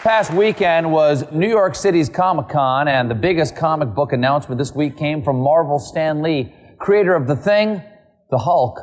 Past weekend was New York City's Comic-Con, and the biggest comic book announcement this week came from Marvel's Stan Lee, creator of The Thing, The Hulk,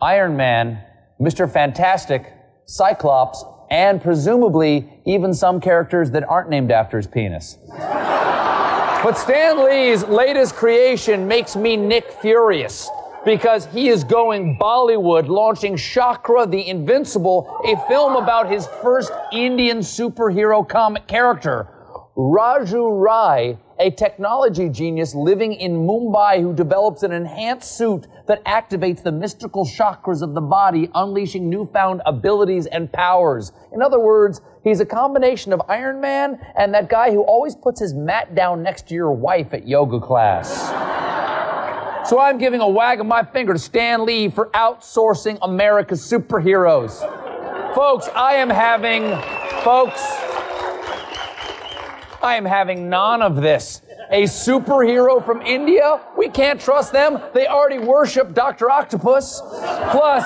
Iron Man, Mr. Fantastic, Cyclops, and presumably even some characters that aren't named after his penis. But Stan Lee's latest creation makes me Nick furious, because he is going Bollywood, launching Chakra the Invincible, a film about his first Indian superhero comic character, Raju Rai, a technology genius living in Mumbai who develops an enhanced suit that activates the mystical chakras of the body, unleashing newfound abilities and powers. In other words, he's a combination of Iron Man and that guy who always puts his mat down next to your wife at yoga class. So I'm giving a wag of my finger to Stan Lee for outsourcing America's superheroes. Folks, I am having none of this. A superhero from India? We can't trust them. They already worship Dr. Octopus. Plus,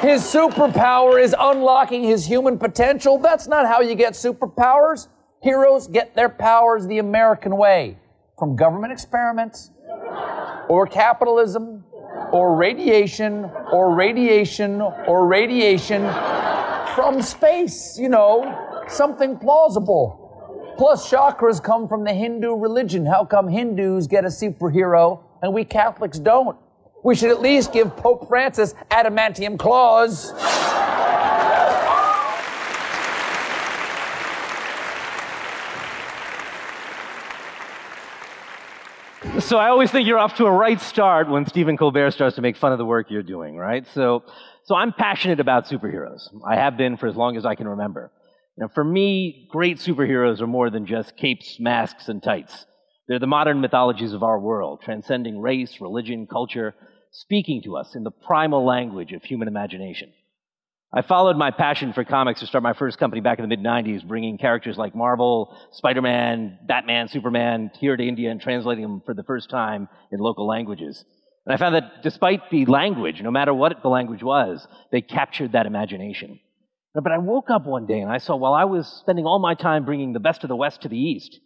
his superpower is unlocking his human potential. That's not how you get superpowers. Heroes get their powers the American way. From government experiments, or capitalism, or radiation, or radiation, or radiation from space, you know, something plausible. Plus, chakras come from the Hindu religion. How come Hindus get a superhero and we Catholics don't? We should at least give Pope Francis adamantium claws. So I always think you're off to a right start when Stephen Colbert starts to make fun of the work you're doing, right? So I'm passionate about superheroes. I have been for as long as I can remember. Now, for me, great superheroes are more than just capes, masks, and tights. They're the modern mythologies of our world, transcending race, religion, culture, speaking to us in the primal language of human imagination. I followed my passion for comics to start my first company back in the mid-90s, bringing characters like Marvel, Spider-Man, Batman, Superman here to India and translating them for the first time in local languages. And I found that despite the language, no matter what the language was, they captured that imagination. But I woke up one day and I saw while I was spending all my time bringing the best of the West to the East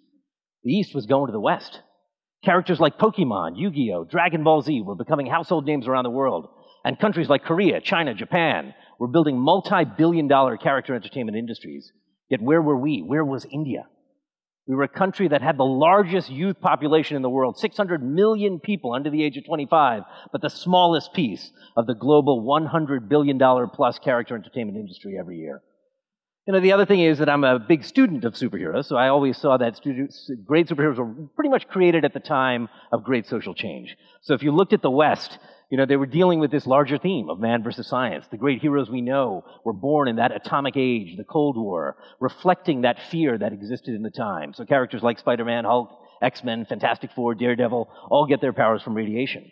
was going to the West. Characters like Pokemon, Yu-Gi-Oh!, Dragon Ball Z were becoming household names around the world. And countries like Korea, China, Japan were building multi-billion-dollar character entertainment industries. Yet where were we? Where was India? We were a country that had the largest youth population in the world, 600 million people under the age of 25, but the smallest piece of the global $100 billion plus character entertainment industry every year. You know, the other thing is that I'm a big student of superheroes, so I always saw that great superheroes were pretty much created at the time of great social change. So if you looked at the West, you know, they were dealing with this larger theme of man versus science. The great heroes we know were born in that atomic age, the Cold War, reflecting that fear that existed in the time. So characters like Spider-Man, Hulk, X-Men, Fantastic Four, Daredevil, all get their powers from radiation.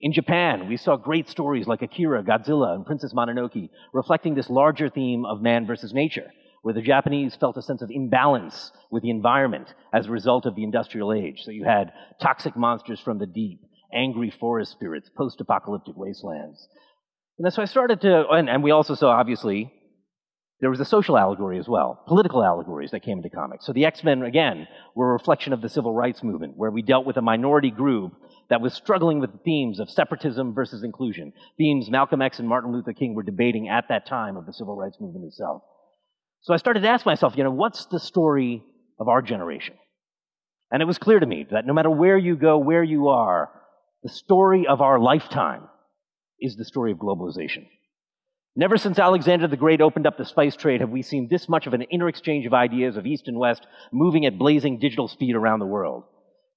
In Japan, we saw great stories like Akira, Godzilla, and Princess Mononoke, reflecting this larger theme of man versus nature, where the Japanese felt a sense of imbalance with the environment as a result of the industrial age. So you had toxic monsters from the deep, angry forest spirits, post-apocalyptic wastelands. And so I started to, and we also saw, obviously, there was a social allegory as well, political allegories that came into comics. So the X-Men, again, were a reflection of the civil rights movement, where we dealt with a minority group that was struggling with the themes of separatism versus inclusion, themes Malcolm X and Martin Luther King were debating at that time of the civil rights movement itself. So I started to ask myself, you know, what's the story of our generation? And it was clear to me that no matter where you go, where you are, the story of our lifetime is the story of globalization. Never since Alexander the Great opened up the spice trade have we seen this much of an interexchange of ideas of East and West moving at blazing digital speed around the world.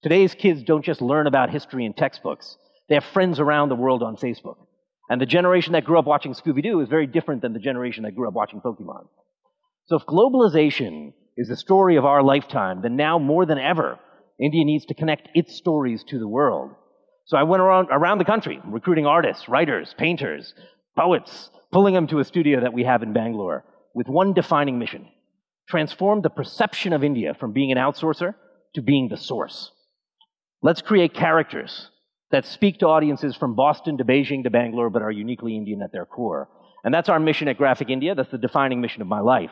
Today's kids don't just learn about history in textbooks. They have friends around the world on Facebook. And the generation that grew up watching Scooby-Doo is very different than the generation that grew up watching Pokemon. So if globalization is the story of our lifetime, then now more than ever, India needs to connect its stories to the world. So I went around the country, recruiting artists, writers, painters, poets, pulling them to a studio that we have in Bangalore with one defining mission: transform the perception of India from being an outsourcer to being the source. Let's create characters that speak to audiences from Boston to Beijing to Bangalore, but are uniquely Indian at their core. And that's our mission at Graphic India. That's the defining mission of my life.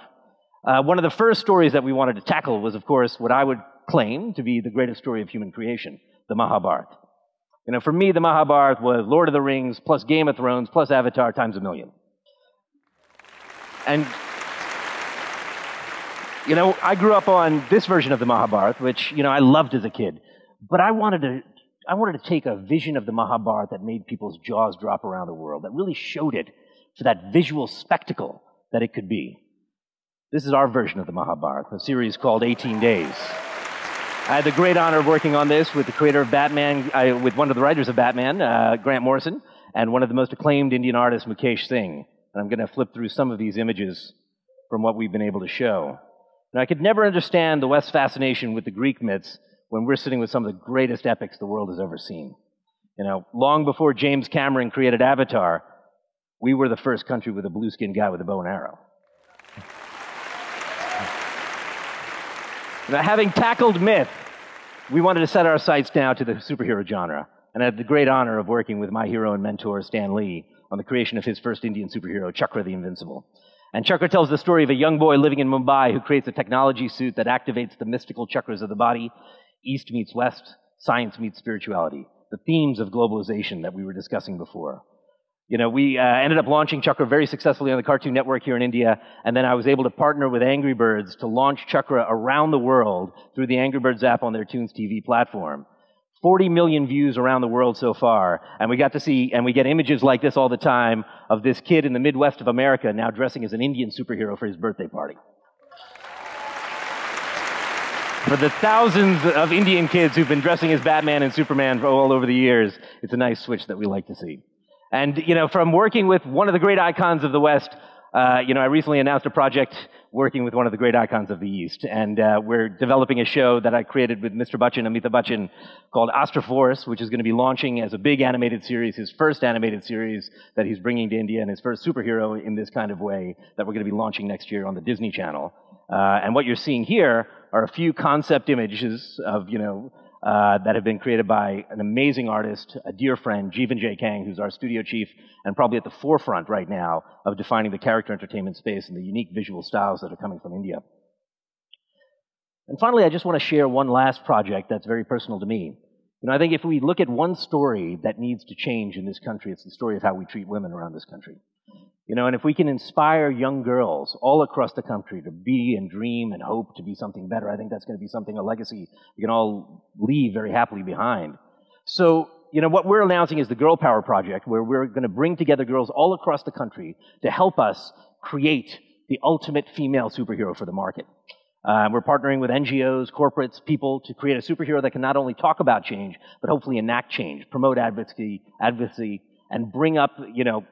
One of the first stories that we wanted to tackle was, of course, what I would claim to be the greatest story of human creation, the Mahabharata. You know, for me, the Mahabharata was Lord of the Rings plus Game of Thrones plus Avatar times a million. And, you know, I grew up on this version of the Mahabharata, which, you know, I loved as a kid. But I wanted to take a vision of the Mahabharata that made people's jaws drop around the world, that really showed it for that visual spectacle that it could be. This is our version of the Mahabharata, a series called 18 Days. I had the great honor of working on this with the creator of Batman, with one of the writers of Batman, Grant Morrison, and one of the most acclaimed Indian artists, Mukesh Singh. And I'm going to flip through some of these images from what we've been able to show. Now, I could never understand the West's fascination with the Greek myths when we're sitting with some of the greatest epics the world has ever seen. You know, long before James Cameron created Avatar, we were the first country with a blue-skinned guy with a bow and arrow. Now, having tackled myth, we wanted to set our sights now to the superhero genre, and I had the great honor of working with my hero and mentor, Stan Lee, on the creation of his first Indian superhero, Chakra the Invincible. And Chakra tells the story of a young boy living in Mumbai who creates a technology suit that activates the mystical chakras of the body. East meets West, science meets spirituality, the themes of globalization that we were discussing before. You know, we ended up launching Chakra very successfully on the Cartoon Network here in India, and then I was able to partner with Angry Birds to launch Chakra around the world through the Angry Birds app on their Toons TV platform. 40 million views around the world so far, and we got to see, and we get images like this all the time of this kid in the Midwest of America now dressing as an Indian superhero for his birthday party. For the thousands of Indian kids who've been dressing as Batman and Superman for all over the years, it's a nice switch that we like to see. And, you know, from working with one of the great icons of the West, you know, I recently announced a project working with one of the great icons of the East. And we're developing a show that I created with Mr. Bachchan, Amitabh Bachchan, called Astroforce, which is going to be launching as a big animated series, his first animated series that he's bringing to India, and his first superhero in this kind of way that we're going to be launching next year on the Disney Channel. And what you're seeing here are a few concept images of, you know, that have been created by an amazing artist, a dear friend, Jeevan J. Kang, who's our studio chief and probably at the forefront right now of defining the character entertainment space and the unique visual styles that are coming from India. And finally, I just want to share one last project that's very personal to me. You know, I think if we look at one story that needs to change in this country, it's the story of how we treat women around this country. You know, and if we can inspire young girls all across the country to be and dream and hope to be something better, I think that's going to be something, a legacy we can all leave very happily behind. So, you know, what we're announcing is the Girl Power Project, where we're going to bring together girls all across the country to help us create the ultimate female superhero for the market. We're partnering with NGOs, corporates, people to create a superhero that can not only talk about change, but hopefully enact change, promote advocacy, and bring up, you know,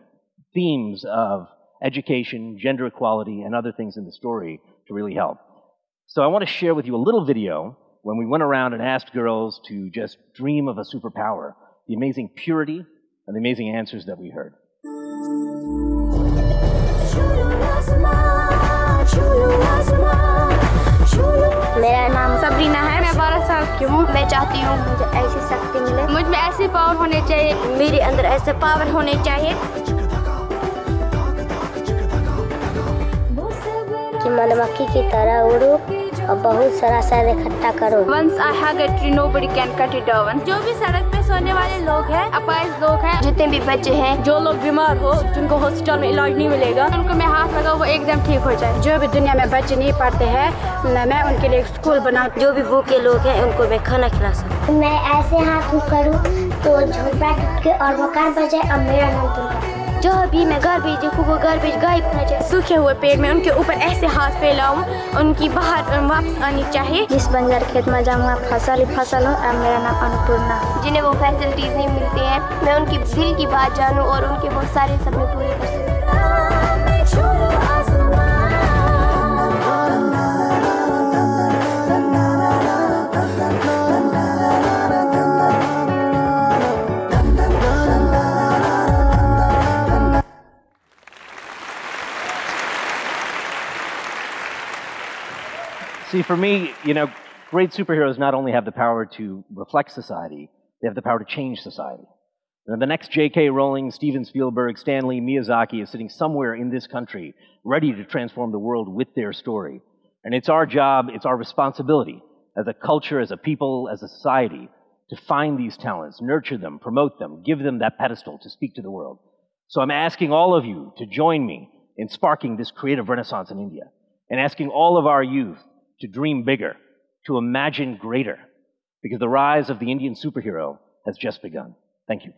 themes of education, gender equality, and other things in the story to really help. So I want to share with you a little video when we went around and asked girls to just dream of a superpower, the amazing purity and the amazing answers that we heard. मेरा नाम Sabrina है, मैं 12 साल की हूँ। मैं चाहती हूँ मुझे ऐसी शक्ति मिले, मुझ में ऐसी पावर होने चाहिए, मेरे अंदर ऐसे पावर होने चाहिए कि मधुमक्खी की तरह उड़ूं और बहुत सारा शहद इकट्ठा करो। Once I hug a tree, nobody can cut it down. जो भी सड़क पे सोने वाले लोग हैं, अपाहिज लोग हैं, जितने भी बच्चे हैं, जो लोग बीमार हो, जिनको हॉस्पिटल में इलाज नहीं मिलेगा, उनको मैं हाथ लगाऊं वो एकदम ठीक हो जाए। जो भी दुनिया में बच्चे नहीं पढ़ते हैं, मैं उनके लिए एक स्कूल बना। जो भी भूखे लोग हैं, उनको मैं खाना खिला सकूं। मैं ऐसे हाथ करूं तो झोंपड़ा टूट के और मकान बन जाए और मेरा नाम दुर्गा। जो भी मैं गार्बेज देखूँ वो गार्बेज गायब होना चाहिए। सूखे हुए पेड़ में उनके ऊपर ऐसे हाथ फैलाऊं, उनकी बाहर वापस आनी चाहिए। जिस बंजर खेत में जाऊँगा फसल ही फसल हो और मेरा नाम अन्नपूर्णा। जिन्हें वो फैसिलिटीज नहीं मिलती हैं, मैं उनकी दिल की बात जानूँ और उनके बहुत सारे सपने पूरे कर सकूँ। See, for me, you know, great superheroes not only have the power to reflect society, they have the power to change society. Now, the next J.K. Rowling, Steven Spielberg, Stan Lee, Miyazaki is sitting somewhere in this country ready to transform the world with their story. And it's our job, it's our responsibility as a culture, as a people, as a society to find these talents, nurture them, promote them, give them that pedestal to speak to the world. So I'm asking all of you to join me in sparking this creative renaissance in India and asking all of our youth to dream bigger, to imagine greater, because the rise of the Indian superhero has just begun. Thank you.